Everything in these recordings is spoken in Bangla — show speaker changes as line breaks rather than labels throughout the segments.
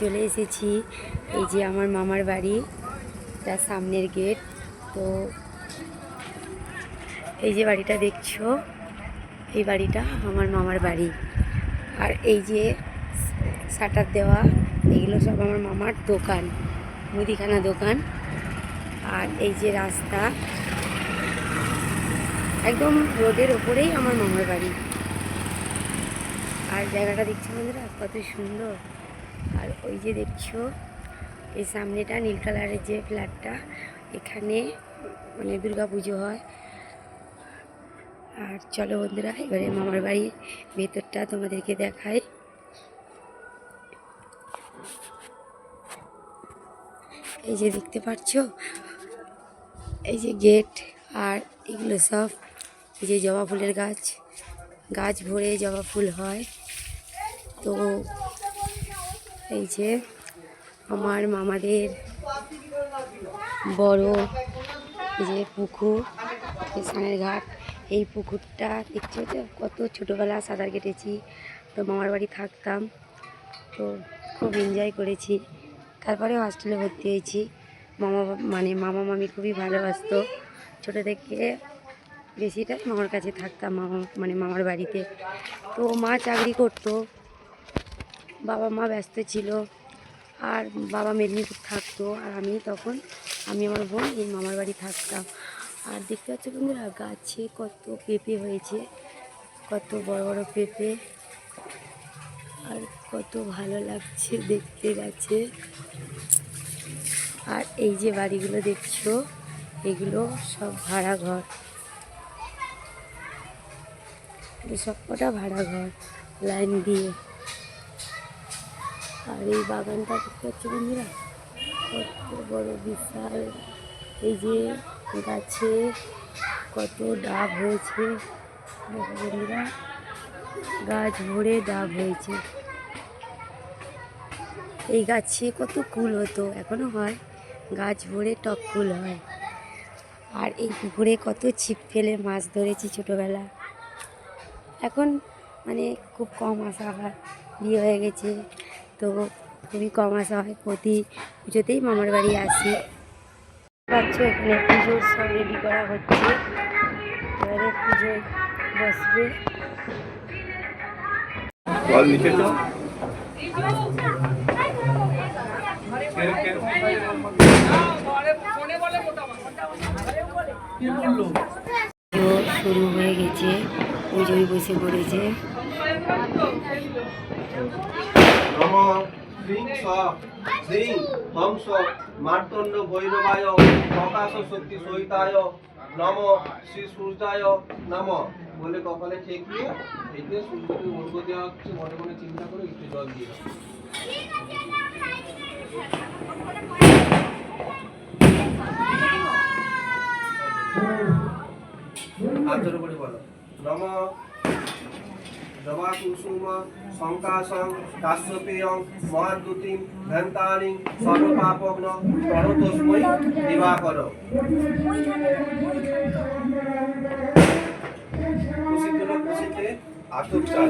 চলে এসেছি এই যে আমার মামার বাড়ি, তার সামনের গেট। তো এই যে বাড়িটা দেখছো, এই বাড়িটা আমার মামার বাড়ি। আর এই যে শাটার দেওয়া, এগুলো সব আমার মামার দোকান, মুদিখানা দোকান। আর এই যে রাস্তা, একদম রোডের ওপরেই আমার মামার বাড়ি। আর জায়গাটা দেখছো বন্ধুরা কত সুন্দর। আর ওই যে দেখছো এই সামনেটা নীল কালারের যে ফ্ল্যাটটা, এখানে মানে দুর্গা পুজো হয়। আর চলো বন্ধুরা এবারে মামার বাড়ির ভেতরটা তোমাদেরকে দেখাই। এই যে দেখতে পাচ্ছ, এই যে গেট, আর এগুলো সব এই যে জবা ফুলের গাছ, গাছ ভরে জবা ফুল হয়। তো এই যে আমার মামাদের বড় এই যে পুকুর, স্নানের ঘাট। এই পুকুরটা দেখছো তো, কত ছোটোবেলা সাঁতার কেটেছি। তো মামার বাড়ি থাকতাম, তো খুব এনজয় করেছি। তারপরে হস্টেলে ভর্তি হয়েছি। মামা মামি খুবই ভালোবাসতো। ছোটো থেকে বেশিটা মামার কাছে থাকতাম, মামার বাড়িতে। তো মা চাকরি করতো, বাবা মা ব্যস্ত ছিল, আর বাবা মেদিনীপুর থাকতো। আর আমি আমার বোন এই মামার বাড়ি থাকতাম। আর দেখতে পাচ্ছ বন্ধুরা গাছে কত পেঁপে হয়েছে, কত বড় বড় পেঁপে, আর কত ভালো লাগছে দেখতে গাছে। আর এই যে বাড়িগুলো দেখছো, এগুলো সব ভাড়া ঘর, সব কটা ভাড়া ঘর লাইন দিয়ে। আর এই বাগানটা দেখতে পাচ্ছ বন্ধুরা কত বড় বিশাল। এই যে গাছে কত ডাব হয়েছে, দেখো বন্ধুরা গাছ ভরে ডাব হয়েছে। এই গাছে কত কুল হতো, এখনো হয়, গাছ ভরে টক কুল হয়। আর এই পুকুরে কত ছিপ ফেলে মাছ ধরেছি ছোটোবেলা। এখন মানে খুব কম আসা হয়, বিয়ে হয়ে গেছে, তো খুবই কম আসা হয়। প্রতি পুজোতেই মামার বাড়ি আসি। পাচ্ছ এখানে পুজোর সব রেডি করা হচ্ছে, এবারে পুজোয় বসবে। শুরু হয়ে গেছে, পুজোয় বসে পড়েছে।
মার্তণ্ড ভৈরবায় প্রকাশ শক্তি সহিতায় নম শ্রী সূর্যায় নম বলে কপালে ঠেকিয়ে এতে সূর্যকে অর্ঘ্য দেওয়া হচ্ছে। মনে মনে চিন্তা করে একটু জল দিয়ে হাতের উপরে বলো নম জবা কুসুম সংকাশং কাশ্যপেয়ং মহাদ্যুতিং ঘন্টানিং সর্বপাপগ্ন পরতস্মৈ দিবাকর। খুশিতে আতপ চাল।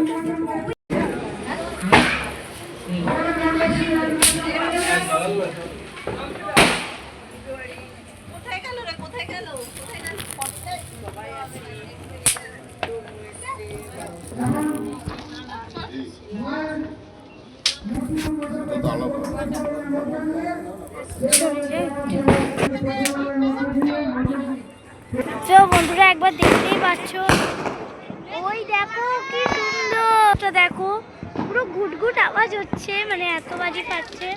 তো বন্ধুরা একবার দেখতেই পাচ্ছ, ওই দেখো কি সুন্দর, দেখো পুরো গুটগুট আওয়াজ হচ্ছে, মানে এত বাজি পাচ্ছে।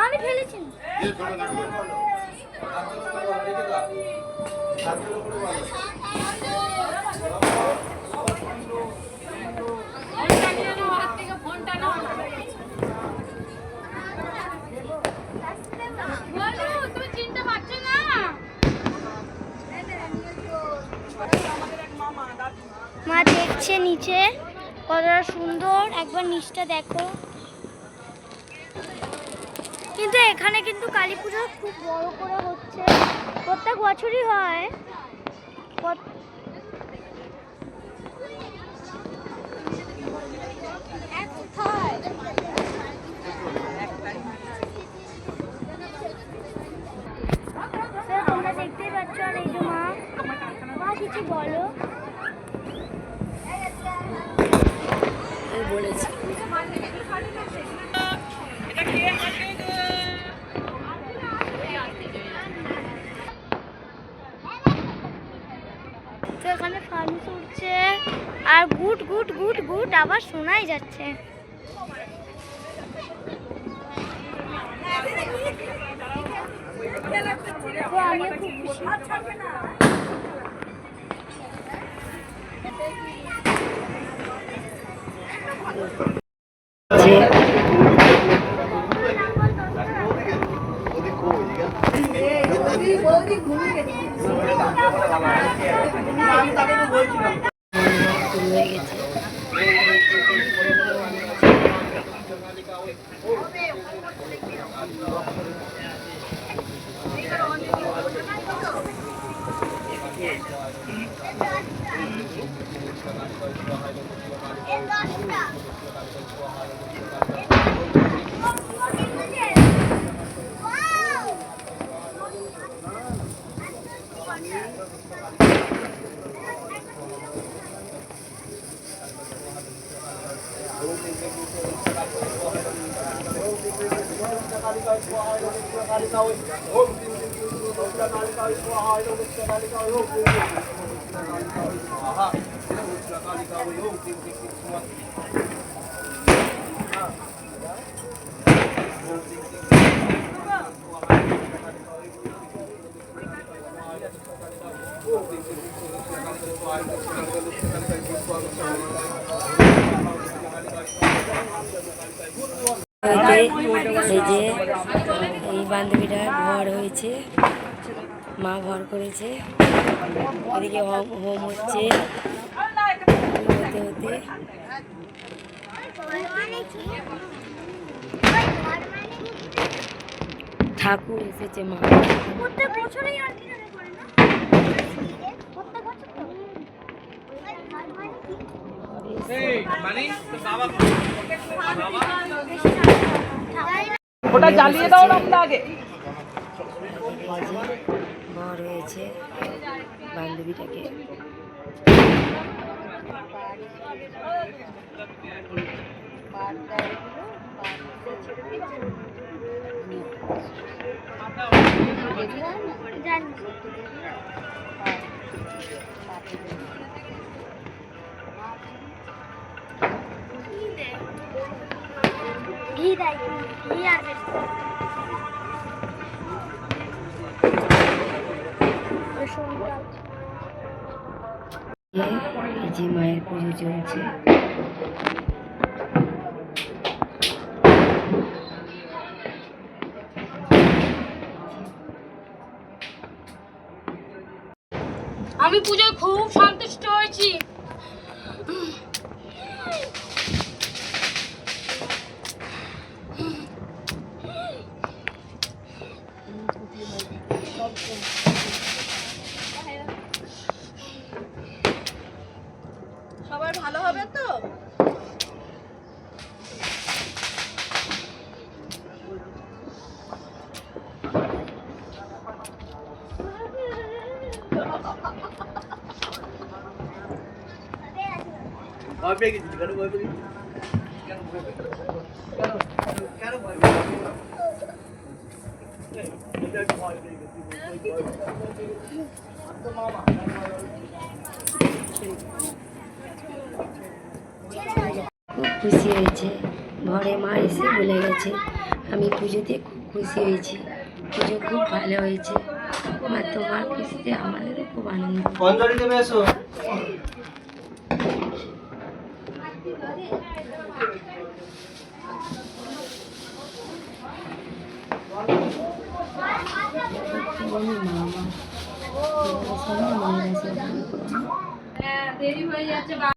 আমি ফেলেছি। মা দেখছে নিচে কতটা সুন্দর, একবার নিচটা দেখো। কিন্তু এখানে কিন্তু কালী পুজো খুব বড় করে হচ্ছে, প্রত্যেক বছরই হয়। তোমরা দেখতেই পাচ্ছ, আর এই যে মা কিছু বলো।
বলেছি
তো এখানে ফানুস উঠছে আর গুট গুট গুট গুট আবার শোনাই যাচ্ছে। তো আমিও খুব খুশি।
হয়ে গেছে। এই যে এই বান্ধবীটা ঘর হয়েছে, মা ঘর করেছে, এদিকে হোম হচ্ছে হতে হতে। ঠাকুর এসেছে মা।
প্রত্যেক বছরই আর কি করে না, প্রত্যেক বছর তো
ওটা জ্বালিয়ে দাও না আগে।
ঘর হয়েছে বান্ধবীটাকে।
ঘি দেয়, ঘি আর বেশি।
এই যে মায়ের পুজো চলছে।
আমি পুজোয় খুব সন্তুষ্ট হয়েছি।
সবাই ভালো হবে তো?
খুব খুশি হয়েছে, ঘরে মা এসে বলে গেছে। আমি পুজোতে খুব খুশি হয়েছি, পুজো খুব ভালো হয়েছে মা, তোমার খুশিতে আমাদেরও খুব আনন্দ।
অঞ্জলি দেবে এসো।
মামা সবাই মায়ের আছে।
দেরি হয়ে যাচ্ছে।